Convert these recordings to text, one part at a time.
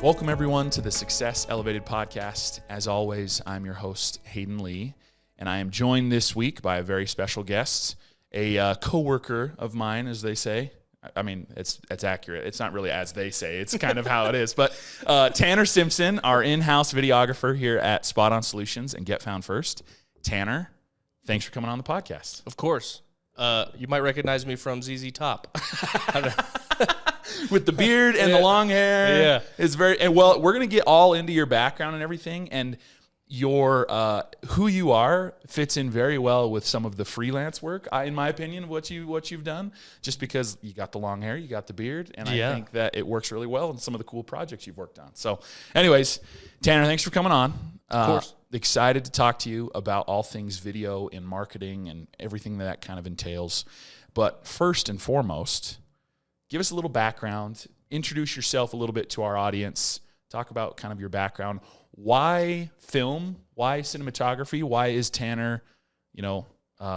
Welcome, everyone, to the Success Elevated podcast. As always, I'm your host, Hayden Lee, and I am joined this week by a very special guest, a coworker of mine, as they say. I mean, it's accurate. It's not really as they say. It's kind of how it is. But Tanner Simpson, our in-house videographer here at Spot On Solutions and Get Found First. Tanner, thanks for coming on the podcast. Of course. You might recognize me from ZZ Top. With the beard and the long hair. Yeah. It's very, and well, we're going to get all into your background and everything, and your who you are fits in very well with some of the freelance work, in my opinion, of what you've done, just because you got the long hair, you got the beard, and I think that it works really well in some of the cool projects you've worked on. So anyways, Tanner, thanks for coming on. Of course. Excited to talk to you about all things video and marketing and everything that kind of entails. But first and foremost, give us a little background, introduce yourself a little bit to our audience, talk about kind of your background. Why film? Why cinematography? Why is Tanner,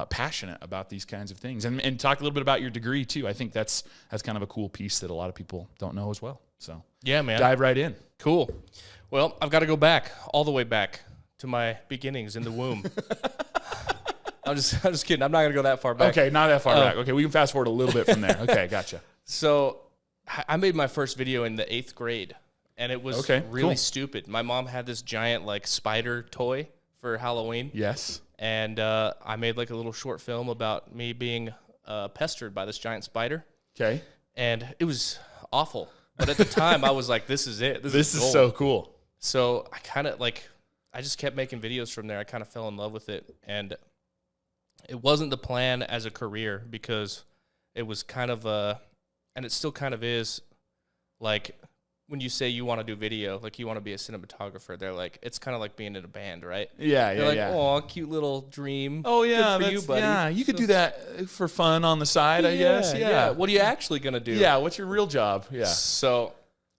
passionate about these kinds of things? And talk a little bit about your degree too. I think that's kind of a cool piece that a lot of people don't know as well. So yeah, man, dive right in. Cool. Well, I've got to go back, all the way back to my beginnings in the womb. I'm just kidding. I'm not gonna go that far back. Okay, not that far back. Okay, we can fast forward a little bit from there. Okay, gotcha. So I made my first video in the 8th grade, and it was really stupid. My mom had this giant spider toy for Halloween. Yes. And I made a little short film about me being pestered by this giant spider. Okay. And it was awful. But at the time, I was like, this is it. This is so cool. So I kind of I just kept making videos from there. I kind of fell in love with it. And it wasn't the plan as a career, because it was kind of and it still kind of is, when you say you want to do video, you want to be a cinematographer, they're it's kind of like being in a band, right? Yeah, they're yeah. Oh, cute little dream. Oh, yeah. Good for you, buddy. Yeah, you could do that for fun on the side, I guess. Yeah. What are you actually going to do? Yeah, what's your real job? Yeah. So,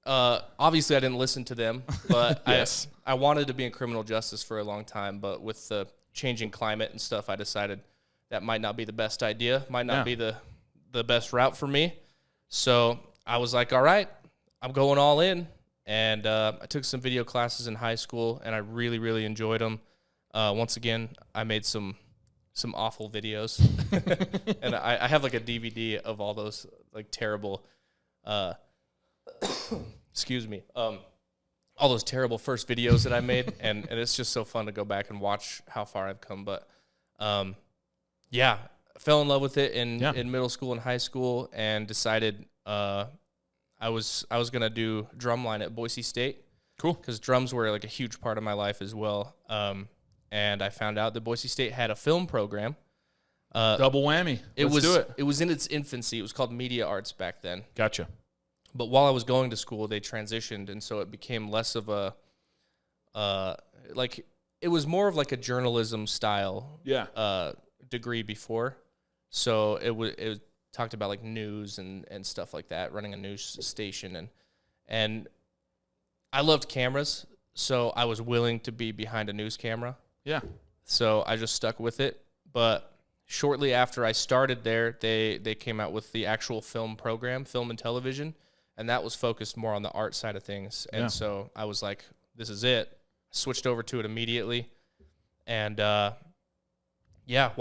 obviously I didn't listen to them, but Yes. I wanted to be in criminal justice for a long time, but with the changing climate and stuff, I decided that might not be the best idea, might not be the best route for me. So I was like, all right, I'm going all in. And I took some video classes in high school, and I really, really enjoyed them. Once again, I made some awful videos. And I have a DVD of all those terrible, excuse me, all those terrible first videos that I made. and it's just so fun to go back and watch how far I've come. But yeah, I fell in love with it in middle school and high school, and decided I was going to do drumline at Boise State. Cool. Because drums were a huge part of my life as well. And I found out that Boise State had a film program. Double whammy. Let's do it. It was in its infancy. It was called Media Arts back then. Gotcha. But while I was going to school, they transitioned, and so it became less of a it was more of a journalism style degree before. So it talked about news and stuff like that, running a news station, and I loved cameras, so I was willing to be behind a news camera. Yeah. So I just stuck with it. But shortly after I started there, they came out with the actual film program, film and television, and that was focused more on the art side of things. And so I was like, this is it. Switched over to it immediately. And while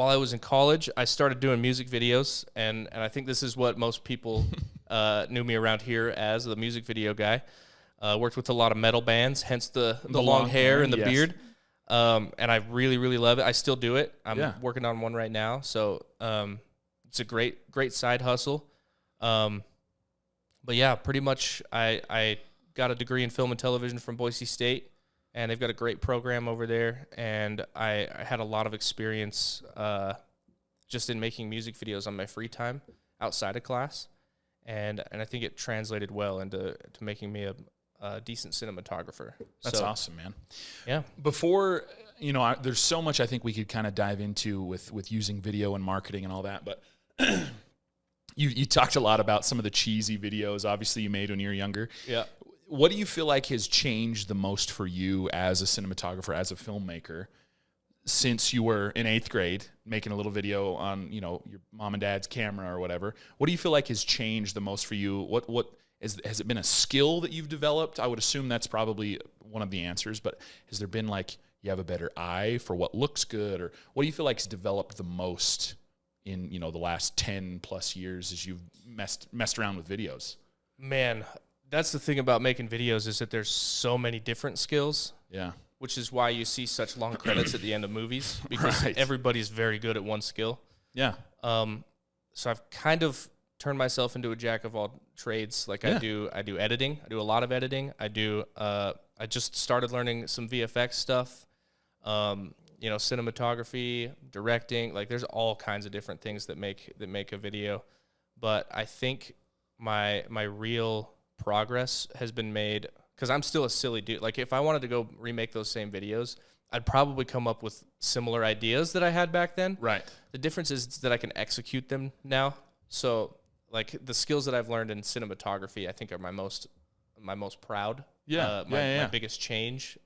I was in college, I started doing music videos, and I think this is what most people knew me around here as, the music video guy. Worked with a lot of metal bands, hence the long hair and the beard. And I really, really love it. I still do it. I'm working on one right now, so it's a great side hustle. But yeah, pretty much I got a degree in film and television from Boise State, and they've got a great program over there, and I had a lot of experience just in making music videos on my free time outside of class, and I think it translated well into making me a decent cinematographer. That's awesome, man. Yeah. Before, there's so much I think we could kind of dive into with using video and marketing and all that, but you talked a lot about some of the cheesy videos, obviously, you made when you were younger. Yeah. What do you feel like has changed the most for you as a cinematographer, as a filmmaker, since you were in 8th grade making a little video on, your mom and dad's camera or whatever? What do you feel like has changed the most for you? What Has it been a skill that you've developed? I would assume that's probably one of the answers, but has there been like you have a better eye for what looks good, or what do you feel like has developed the most in, the last 10 plus years as you've messed around with videos? Man, that's the thing about making videos is that there's so many different skills. Yeah. Which is why you see such long credits at the end of movies, because everybody's very good at one skill. Yeah. So I've kind of turned myself into a jack of all trades. Like I do editing. I do a lot of editing. I just started learning some VFX stuff. Cinematography, directing. Like there's all kinds of different things that make a video. But I think my real progress has been made because I'm still a silly dude. Like if I wanted to go remake those same videos, I'd probably come up with similar ideas that I had back then. Right. The difference is that I can execute them now. So like the skills that I've learned in cinematography, I think are my most proud. Yeah. My biggest change.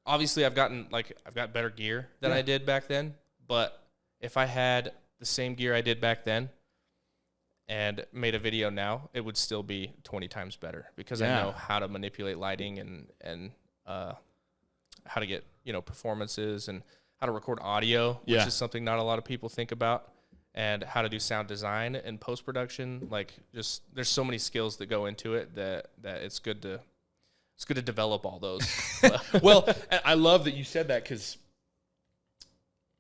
Obviously I've got better gear than I did back then, but if I had the same gear I did back then and made a video now, it would still be 20 times better because I know how to manipulate lighting and how to get, performances and how to record audio, which is something not a lot of people think about, and how to do sound design and post-production. Like just there's so many skills that go into it that it's good to develop all those. Well, I love that you said that because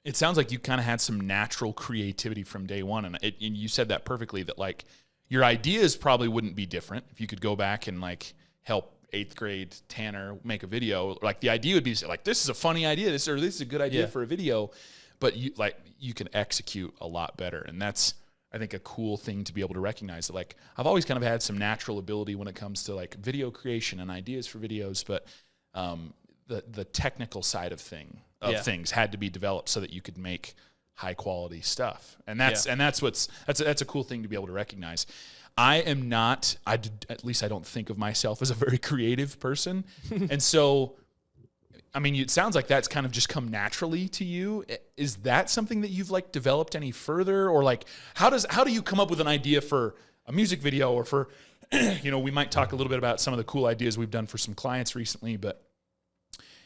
it sounds like you kind of had some natural creativity from day one. And you said that perfectly, that like your ideas probably wouldn't be different if you could go back and like help 8th grade Tanner make a video. Like the idea would be like, this is a funny idea. This is a good idea for a video, but you can execute a lot better. And that's, I think, a cool thing to be able to recognize that, like, I've always kind of had some natural ability when it comes to like video creation and ideas for videos, but the technical side of things had to be developed so that you could make high quality stuff. And that's a cool thing to be able to recognize. I am not, at least I don't think of myself as a very creative person. And so, I mean, it sounds like that's kind of just come naturally to you. Is that something that you've like developed any further, or like how do you come up with an idea for a music video, or for, we might talk a little bit about some of the cool ideas we've done for some clients recently, but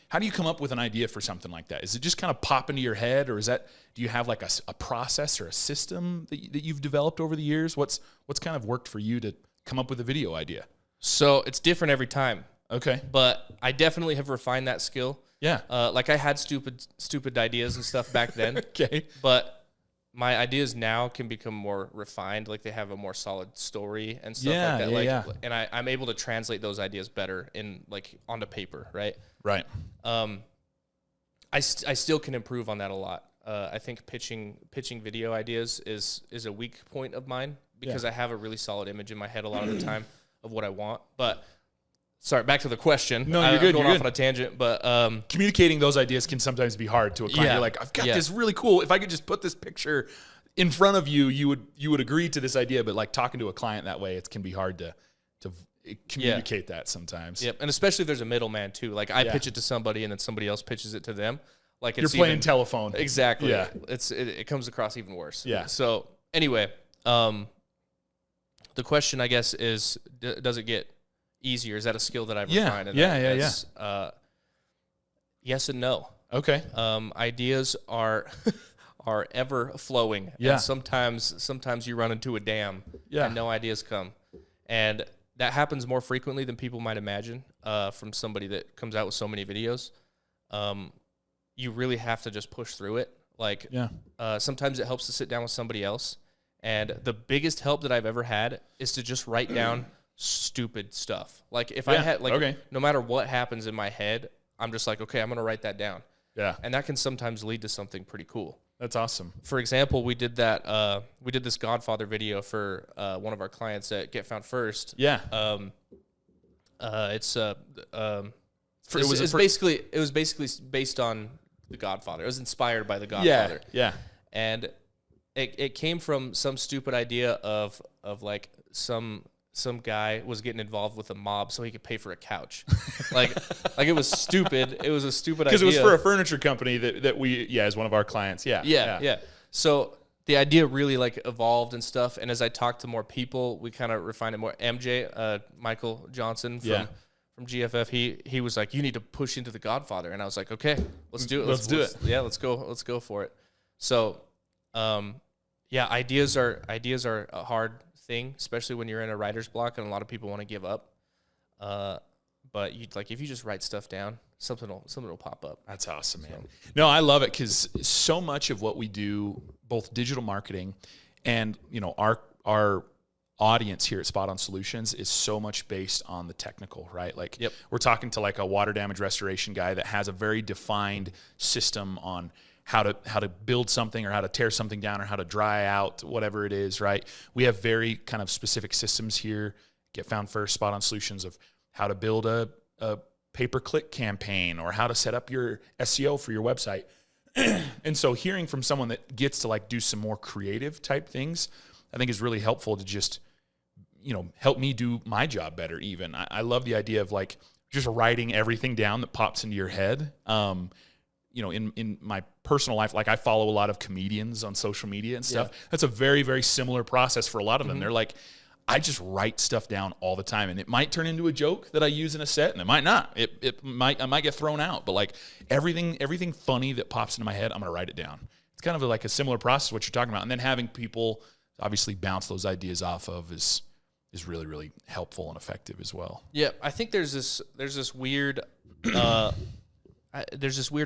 how do you come up with an idea for something like that? Is it just kind of pop into your head, or do you have like a process or a system that you've developed over the years? What's kind of worked for you to come up with a video idea? So it's different every time. Okay. But I definitely have refined that skill. Yeah. Like I had stupid ideas and stuff back then. Okay. But my ideas now can become more refined. Like they have a more solid story and stuff like that. And I'm able to translate those ideas better onto paper, right? Right. I still can improve on that a lot. I think pitching video ideas is a weak point of mine because I have a really solid image in my head a lot of the time of what I want. But sorry, back to the question. No, you're good. I'm going off off on a tangent, but communicating those ideas can sometimes be hard to a client. You're like, I've got this really cool. If I could just put this picture in front of you, you would agree to this idea. But like talking to a client that way, it can be hard to communicate that sometimes. Yep, and especially if there's a middleman too. Like I pitch it to somebody, and then somebody else pitches it to them. Like you're playing telephone. Exactly. Yeah. It comes across even worse. Yeah. So anyway, the question I guess is, does it get easier? Is that a skill that I've refined? And yes and no. Okay. Ideas are ever flowing. Yeah. And sometimes you run into a dam. Yeah. And no ideas come. And that happens more frequently than people might imagine. From somebody that comes out with so many videos. You really have to just push through it. Like sometimes it helps to sit down with somebody else. And the biggest help that I've ever had is to just write down stupid stuff. Like if I had no matter what happens in my head, I'm just like, okay, I'm going to write that down. Yeah. And that can sometimes lead to something pretty cool. That's awesome. For example, we did this Godfather video for one of our clients at Get Found First. Yeah. It was basically based on The Godfather. It was inspired by The Godfather. Yeah. And it came from some stupid idea of like some guy was getting involved with a mob so he could pay for a couch. like it was stupid. It was a stupid idea. Because it was for a furniture company that we, as one of our clients. Yeah. So the idea really like evolved and stuff. And as I talked to more people, we kind of refined it more. MJ, Michael Johnson from GFF, he was like, you need to push into The Godfather. And I was like, okay, let's do it. Let's do it. Yeah, let's go for it. So, yeah, ideas are a hard thing, especially when you're in a writer's block and a lot of people want to give up. But if you just write stuff down, something will pop up. That's awesome, man. So. No, I love it because so much of what we do, both digital marketing and our audience here at Spot On Solutions, is so much based on the technical, right? Like we're talking to like a water damage restoration guy that has a very defined system on how to build something or how to tear something down or how to dry out whatever it is, right? We have very kind of specific systems here. Get Found First, Spot On Solutions, of how to build a pay-per-click campaign or how to set up your SEO for your website. And so hearing from someone that gets to like do some more creative type things, I think is really helpful to just, help me do my job better even. I love the idea of like just writing everything down that pops into your head. In my personal life, like I follow a lot of comedians on social media and stuff. Yeah. That's a very, very similar process for a lot of them. They're like, I just write stuff down all the time, and it might turn into a joke that I use in a set, and it might not. I might get thrown out, but like everything funny that pops into my head, I'm gonna write it down. It's kind of like a similar process what you're talking about, and then having people obviously bounce those ideas off of is really, really helpful and effective as well. Yeah, I think there's this weird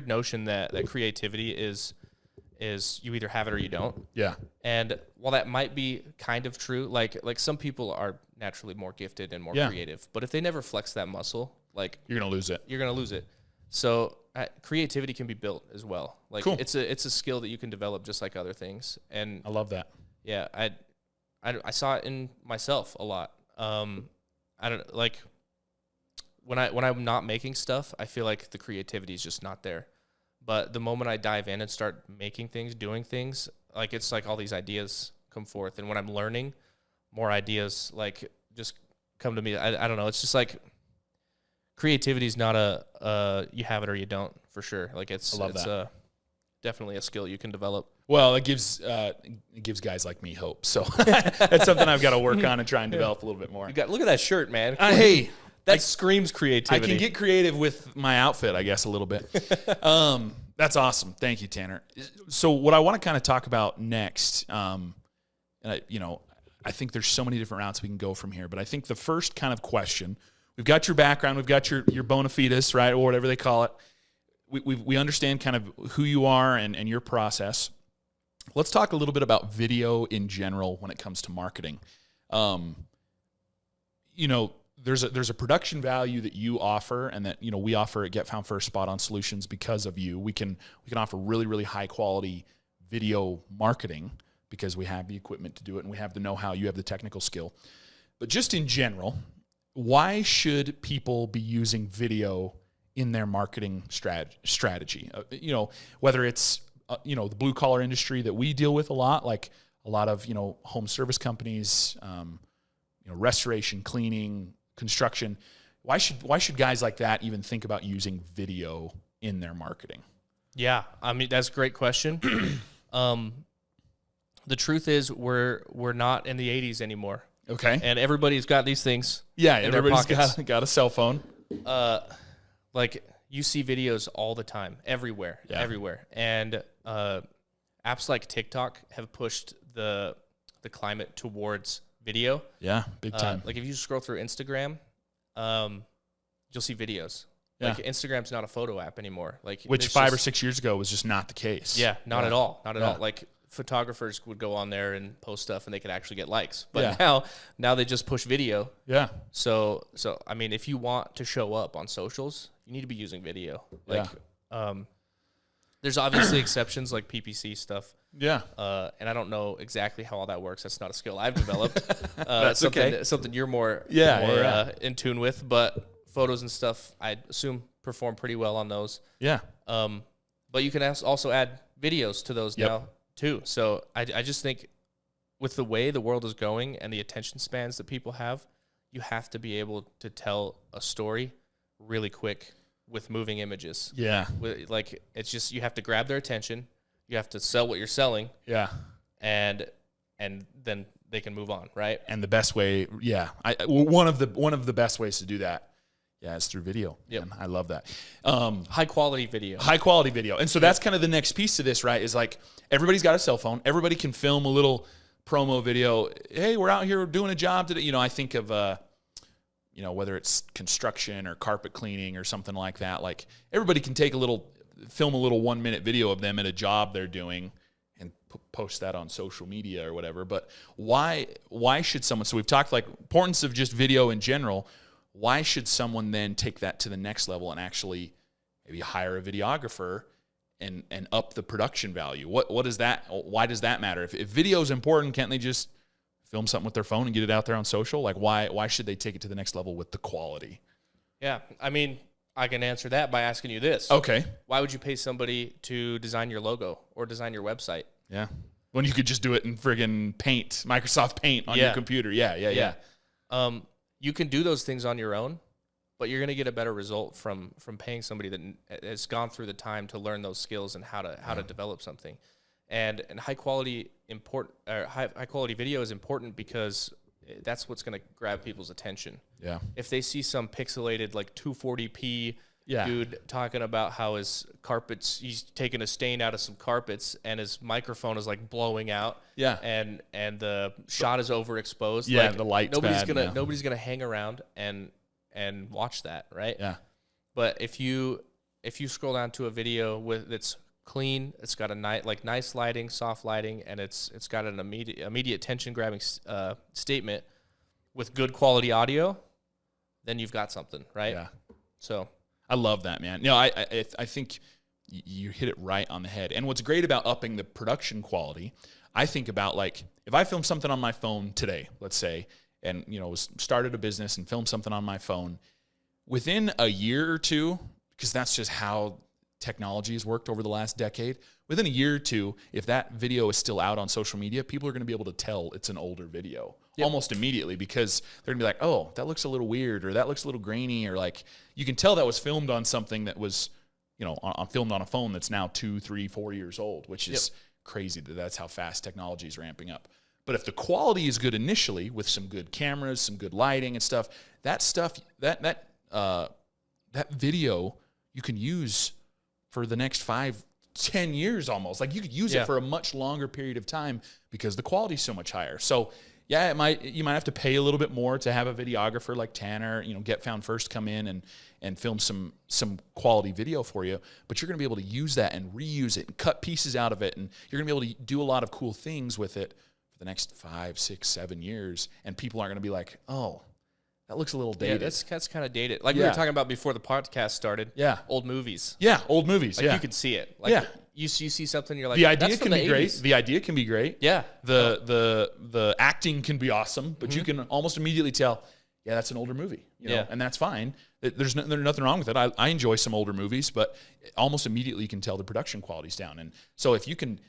notion that creativity is you either have it or you don't. Yeah. And while that might be kind of true, like some people are naturally more gifted and more creative, but if they never flex that muscle, like you're going to lose it. You're going to lose it. So creativity can be built as well. Like cool. It's a skill that you can develop just like other things. And I love that. Yeah. I saw it in myself a lot. I don't like when I'm not making stuff, I feel like the creativity is just not there. But the moment I dive in and start making things, doing things, like it's like all these ideas come forth. And when I'm learning, more ideas like just come to me. I don't know. It's just like creativity is not you have it or you don't, for sure. Like it's definitely a skill you can develop. Well, it gives guys like me hope. So that's something I've got to work on and try and develop a little bit more. Look at that shirt, man. Hey. That screams creativity. I can get creative with my outfit, I guess, a little bit. That's awesome. Thank you, Tanner. So what I want to kind of talk about next, and I think there's so many different routes we can go from here, but I think the first kind of question, we've got your background, we've got your bona fides, right, or whatever they call it. We understand kind of who you are and your process. Let's talk a little bit about video in general when it comes to marketing. There's a production value that you offer and that, we offer at Get Found First Spot On Solutions because of you. We can offer really, really high quality video marketing because we have the equipment to do it and we have the know-how, you have the technical skill. But just in general, why should people be using video in their marketing strategy? Whether it's, the blue collar industry that we deal with a lot, like a lot of, home service companies, restoration, cleaning, construction. Why should guys like that even think about using video in their marketing? Yeah, I mean that's a great question. The truth is we're not in the 80s anymore. Okay. And everybody's got these things. Yeah, everybody's got a cell phone. Like you see videos all the time, everywhere. And apps like TikTok have pushed the climate towards video. Yeah, big time. Like if you scroll through Instagram, you'll see videos. Yeah. Like Instagram's not a photo app anymore. Like which 5 or 6 years ago was just not the case. Yeah, not at all. Not at all. Like photographers would go on there and post stuff and they could actually get likes. But now they just push video. Yeah. So I mean, if you want to show up on socials, you need to be using video. Like there's obviously exceptions like PPC stuff. Yeah. And I don't know exactly how all that works. That's not a skill I've developed. That's something you're more in tune with. But photos and stuff, I assume perform pretty well on those. Yeah. But you can also add videos to those now too. So I just think with the way the world is going and the attention spans that people have, you have to be able to tell a story really quick with moving images. Yeah. Like it's just you have to grab their attention. You have to sell what you're selling. Yeah. and then they can move on, right? And the best way, one of the best ways to do that, is through video. Yep. Man, I love that. High quality video. High quality video. And so that's kind of the next piece to this, right? Is like everybody's got a cell phone. Everybody can film a little promo video. Hey, we're out here doing a job today. You know, I think of whether it's construction or carpet cleaning or something like that. Like everybody can film a little 1-minute video of them at a job they're doing and post that on social media or whatever. But why should someone, so we've talked like importance of just video in general. Why should someone then take that to the next level and actually maybe hire a videographer and up the production value? What is that? Why does that matter? If video is important, can't they just film something with their phone and get it out there on social? Like why should they take it to the next level with the quality? Yeah, I mean, I can answer that by asking you this. Okay. Why would you pay somebody to design your logo or design your website? Yeah. When you could just do it in friggin' Paint, Microsoft Paint on your computer. Yeah. You can do those things on your own, but you're going to get a better result from paying somebody that has gone through the time to learn those skills and how to develop something. And high quality video is important because that's what's going to grab people's attention. Yeah. If they see some pixelated like 240p dude talking about how his carpets, he's taking a stain out of some carpets and his microphone is like blowing out. Yeah. And the shot is overexposed. Yeah. Like, The light's bad. nobody's gonna hang around and watch that, right? Yeah. But if you scroll down to a video that's clean, it's got a nice lighting, soft lighting, and it's got an immediate attention grabbing statement with good quality audio, then you've got something, right? Yeah. So I love that, man. No, I think you hit it right on the head. And what's great about upping the production quality, I think about like if I film something on my phone today, let's say, and started a business and filmed something on my phone, within a year or two, because that's just how technology has worked over the last decade, within a year or two, if that video is still out on social media, people are going to be able to tell it's an older video almost immediately, because they're going to be like, oh, that looks a little weird, or that looks a little grainy, or like you can tell that was filmed on something that was, filmed on a phone that's now 2, 3, 4 years old, which is crazy that's how fast technology is ramping up. But if the quality is good initially with some good cameras, some good lighting and stuff, that video you can use for the next 5, 10 years almost. Like you could use it for a much longer period of time because the quality is so much higher. So you might have to pay a little bit more to have a videographer like Tanner, Get Found First come in and film some quality video for you, but you're going to be able to use that and reuse it and cut pieces out of it, and you're going to be able to do a lot of cool things with it for the next 5, 6, 7 years, and people aren't going to be like, oh, that looks a little dated. Yeah, that's kind of dated. Like we were talking about before the podcast started. Yeah. Old movies. Yeah, old movies. Like you can see it. Like you see something, you're like, the idea that's can be great. The idea can be great. Yeah. The acting can be awesome, but you can almost immediately tell, that's an older movie. And that's fine. There's nothing wrong with it. I enjoy some older movies, but almost immediately you can tell the production quality's down. And so if you can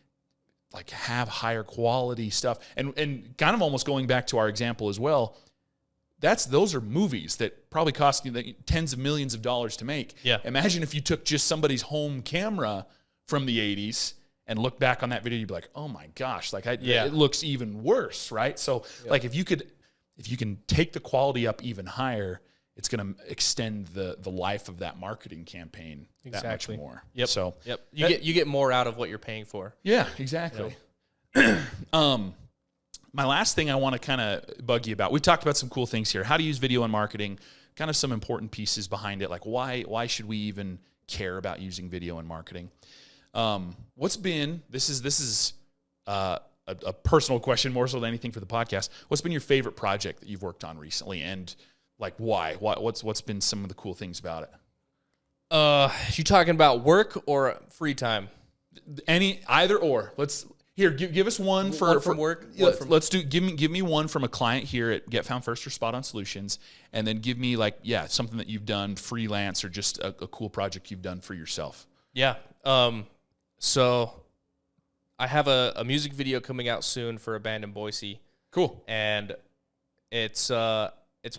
like have higher quality stuff, and kind of almost going back to our example as well, those are movies that probably cost you tens of millions of dollars to make. Yeah. Imagine if you took just somebody's home camera from the 80s and looked back on that video, you'd be like, oh my gosh, it looks even worse, right? So like if you can take the quality up even higher, it's going to extend the life of that marketing campaign that much more. Yep. So you get more out of what you're paying for. Yeah, exactly. My last thing I want to kind of bug you about, we've talked about some cool things here. How to use video in marketing, kind of some important pieces behind it. Like why should we even care about using video in marketing? This is a personal question more so than anything for the podcast. What's been your favorite project that you've worked on recently, and like why? What's been some of the cool things about it? You talking about work or free time? Either or. Give us one for work. Let's do. Give me one from a client here at Get Found First or Spot On Solutions, and then give me something that you've done freelance or just a cool project you've done for yourself. Yeah. So I have a music video coming out soon for a band in Boise. Cool. And it's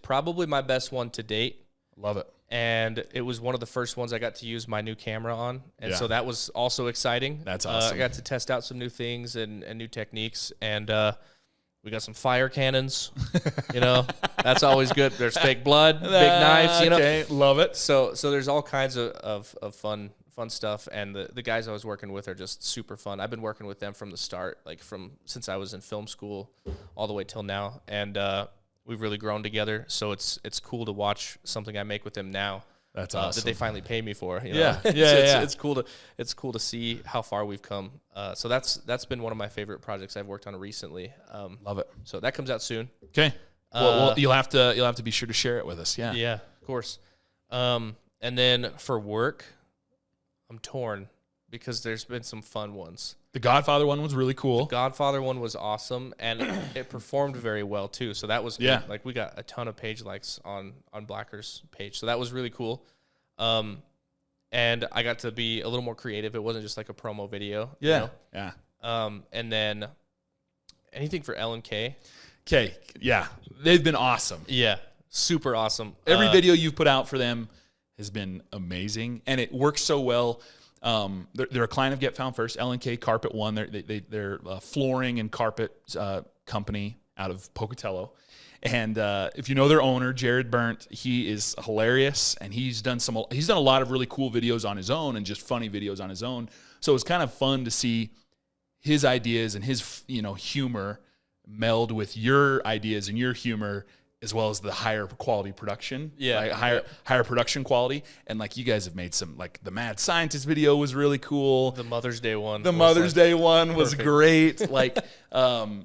probably my best one to date. Love it. and it was one of the first ones I got to use my new camera on, and Yeah. so that was also exciting. That's awesome. I got to test out some new things and new techniques, and we got some fire cannons. That's always good. There's fake blood, big knives. Okay, love it. So there's all kinds of fun stuff, and the guys I was working with are just super fun. I've been working with them from the start, like since I was in film school all the way till now, and we've really grown together. So it's cool to watch something I make with them now. That's awesome. That they finally pay me for. Yeah. It's cool to see how far we've come. So that's been one of my favorite projects I've worked on recently. Love it. So that comes out soon. Okay. Well, you'll have to be sure to share it with us. Yeah. Yeah, of course. And then for work, I'm torn because there's been some fun ones. The Godfather one was really cool. Godfather one was awesome, and it performed very well too. So that was good. Yeah. Like we got a ton of page likes on Blacker's page, so that was really cool. And I got to be a little more creative. It wasn't just like a promo video. Yeah. Yeah. And then anything for L&K. Okay. Yeah. They've been awesome. Yeah, super awesome. Every video you've put out for them has been amazing, and it works so well. They're a client of Get Found First, L&K Carpet One. They're a flooring and carpet company out of Pocatello. And if you know their owner, Jared Burnt, he is hilarious, and he's done a lot of really cool videos on his own and just funny videos on his own. So it's kind of fun to see his ideas and his humor meld with your ideas and your humor, as well as the higher quality production. Yeah. Like higher production quality. And like you guys have made some, like the Mad Scientist video was really cool. The Mother's Day one. The Mother's Day one was perfect. great. Like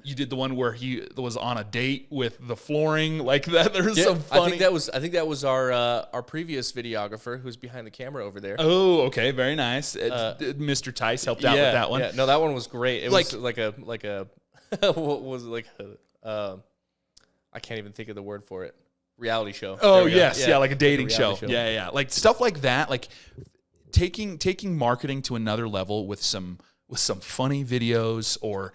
you did the one where he was on a date with the flooring. Like that. There's some funny. I think that was our previous videographer who's behind the camera over there. Oh, okay. Very nice. Mr. Tice helped out with that one. Yeah. No, that one was great. It was like a what was it, like a I can't even think of the word for it. Reality show. Oh, yes. Yeah, like a dating show. show. Yeah. Like stuff like that. Like taking marketing to another level with some funny videos, or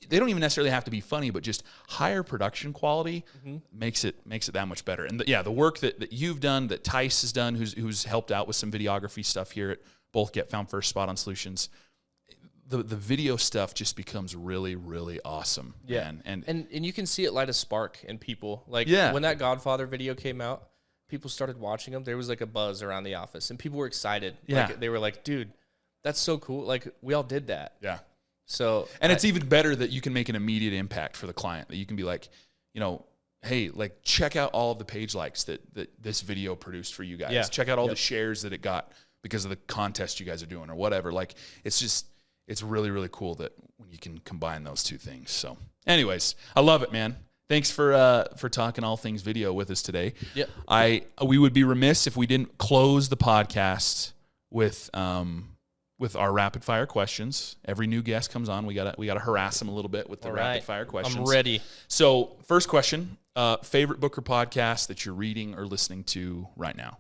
they don't even necessarily have to be funny, but just higher production quality makes it that much better. And the work that you've done, that Tice has done, who's helped out with some videography stuff here at both Get Found First, Spot on Solutions. The video stuff just becomes really, really awesome. Yeah. Man. And you can see it light a spark in people. Like when that Godfather video came out, people started watching them. There was like a buzz around the office, and people were excited. Yeah. Like, they were like, dude, that's so cool. Like we all did that. Yeah. So it's even better that you can make an immediate impact for the client, that you can be like, hey, like check out all of the page likes that this video produced for you guys. Yeah. Check out all the shares that it got because of the contest you guys are doing or whatever. Like it's really, really cool that when you can combine those two things. So anyways, I love it, man. Thanks for talking all things video with us today. Yep. We would be remiss if we didn't close the podcast with our rapid fire questions. Every new guest comes on, we gotta harass them a little bit with the rapid fire questions. I'm ready. So first question, favorite book or podcast that you're reading or listening to right now?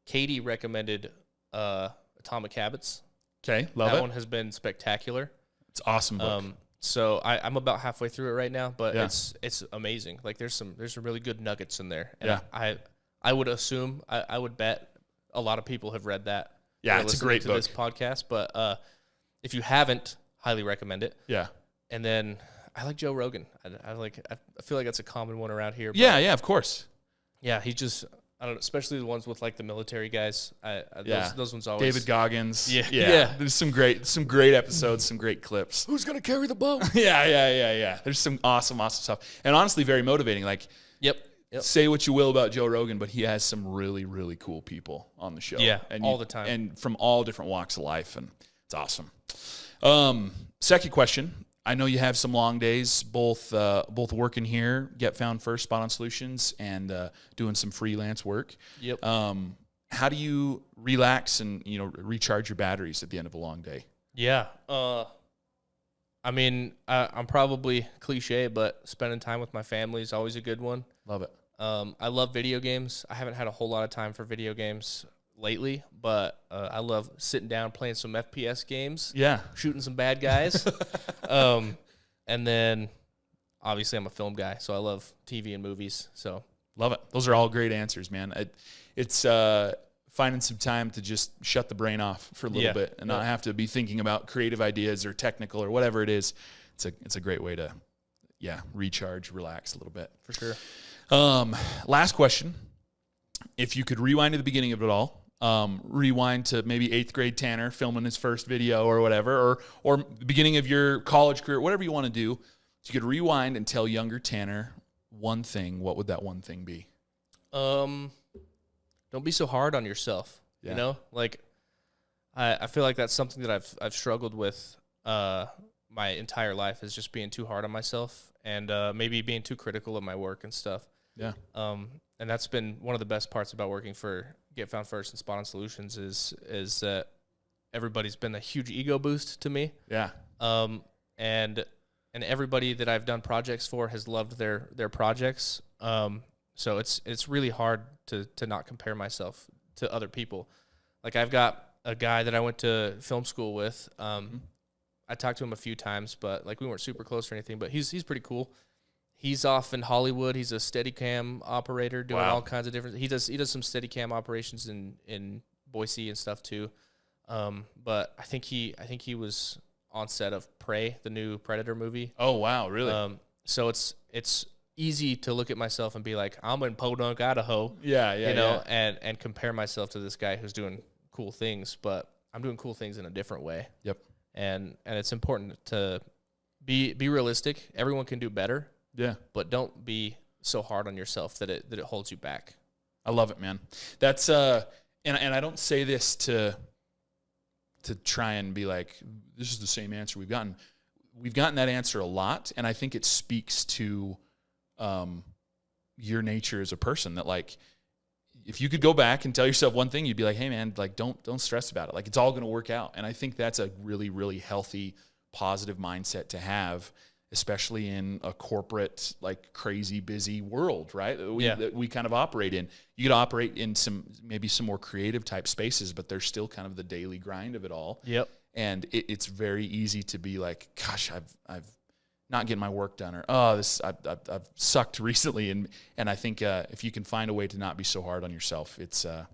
Katie recommended Atomic Habits. Okay, love it. That one has been spectacular. It's an awesome book. So I'm about halfway through it right now, but it's amazing. Like there's some really good nuggets in there. And I would assume, I would bet a lot of people have read that. Yeah, it's a great book. This podcast, but if you haven't, highly recommend it. Yeah. And then I like Joe Rogan. I feel like that's a common one around here. Yeah, of course. Yeah, he just, I don't know, especially the ones with like the military guys. Those ones always. David Goggins. Yeah. There's some great episodes, some great clips. Who's gonna carry the boat? Yeah. There's some awesome stuff, and honestly, very motivating. Like, Yep. Say what you will about Joe Rogan, but he has some really, really cool people on the show. Yeah, and all the time, and from all different walks of life, and it's awesome. Second question. I know you have some long days, both working here, Get Found First, Spot on Solutions, and doing some freelance work. Yep. How do you relax and recharge your batteries at the end of a long day? Yeah. I mean, I'm probably cliche, but spending time with my family is always a good one. Love it. I love video games. I haven't had a whole lot of time for video games lately, but I love sitting down, playing some FPS games. Yeah. Shooting some bad guys. And then, obviously, I'm a film guy, so I love TV and movies. So Love it. Those are all great answers, man. It's finding some time to just shut the brain off for a little bit and not have to be thinking about creative ideas or technical or whatever it is. It's a great way to, recharge, relax a little bit. For sure. Last question. If you could rewind to the beginning of it all, rewind to maybe 8th grade Tanner filming his first video or whatever, or the beginning of your college career, whatever you want to do, if you could rewind and tell younger Tanner one thing, what would that one thing be? Don't be so hard on yourself. You know, like I feel like that's something that I've struggled with my entire life, is just being too hard on myself and maybe being too critical of my work and stuff. Yeah. And that's been one of the best parts about working for Get Found First and Spot On Solutions is that everybody's been a huge ego boost to me. Yeah. And everybody that I've done projects for has loved their projects. So it's really hard to not compare myself to other people. Like I've got a guy that I went to film school with. I talked to him a few times, but like we weren't super close or anything, but he's pretty cool. He's off in Hollywood. He's a Steadicam operator doing all kinds of different. He does some Steadicam operations in Boise and stuff too. But I think he was on set of Prey, the new Predator movie. Oh wow, really? So it's easy to look at myself and be like, I'm in Podunk, Idaho. Yeah, you know, and compare myself to this guy who's doing cool things, but I'm doing cool things in a different way. Yep. And it's important to be realistic. Everyone can do better. Yeah. But don't be so hard on yourself that it holds you back. I love it, man. That's and I don't say this to try and be like, this is the same answer we've gotten. We've gotten that answer a lot, and I think it speaks to your nature as a person, that like if you could go back and tell yourself one thing, you'd be like, hey man, like don't stress about it. Like it's all going to work out. And I think that's a really, really healthy, positive mindset to have, especially in a corporate, like crazy busy world, right? That we kind of operate in. You could operate in maybe some more creative type spaces, but there's still kind of the daily grind of it all. Yep. And it's very easy to be like, gosh, I've not getting my work done, or I've sucked recently. And I think if you can find a way to not be so hard on yourself, it's going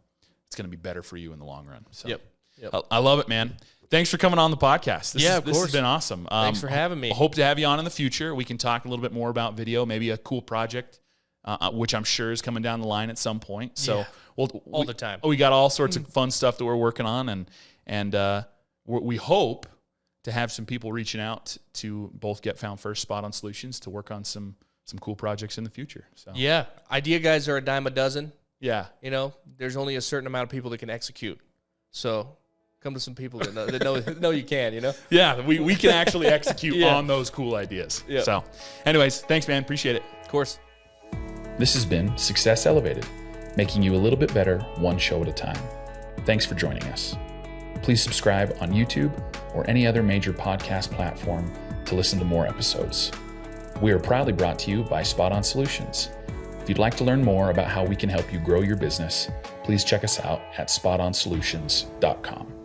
to be better for you in the long run. So Yep. I love it, man. Thanks for coming on the podcast. This of course. has been awesome. Thanks for having me. I hope to have you on in the future. We can talk a little bit more about video, maybe a cool project, which I'm sure is coming down the line at some point. So all the time. We got all sorts of fun stuff that we're working on, and we hope to have some people reaching out to both Get Found First, Spot On Solutions to work on some cool projects in the future. So yeah, idea guys are a dime a dozen. Yeah, you know, there's only a certain amount of people that can execute. So come to some people that know you can, you know? Yeah, we can actually execute on those cool ideas. Yep. So anyways, thanks, man. Appreciate it. Of course. This has been Success Elevated, making you a little bit better one show at a time. Thanks for joining us. Please subscribe on YouTube or any other major podcast platform to listen to more episodes. We are proudly brought to you by Spot On Solutions. If you'd like to learn more about how we can help you grow your business, please check us out at spotonsolutions.com.